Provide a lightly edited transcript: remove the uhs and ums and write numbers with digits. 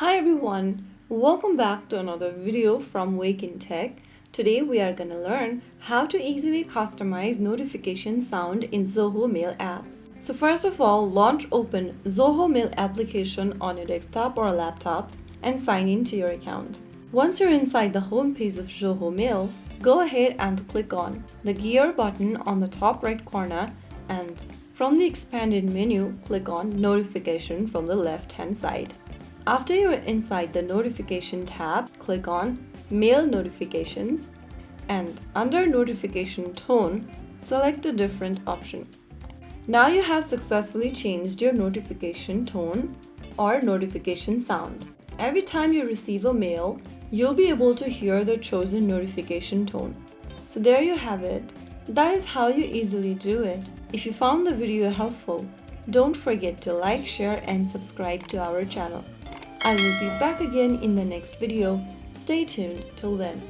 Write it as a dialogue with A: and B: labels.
A: Hi everyone, welcome back to another video from Wake&Tech. Today we are going to learn how to easily customize notification sound in Zoho Mail app. So first of all, launch open Zoho Mail application on your desktop or laptops and sign in to your account. Once you're inside the home page of Zoho Mail, go ahead and click on the gear button on the top right corner, and from the expanded menu, click on Notification from the left hand side. After you're inside the Notification tab, click on Mail Notifications, and under Notification Tone, select a different option. Now you have successfully changed your notification tone or notification sound. Every time you receive a mail, you'll be able to hear the chosen notification tone. So there you have it. That is how you easily do it. If you found the video helpful, don't forget to like, share, and subscribe to our channel. I will be back again in the next video. Stay tuned till then.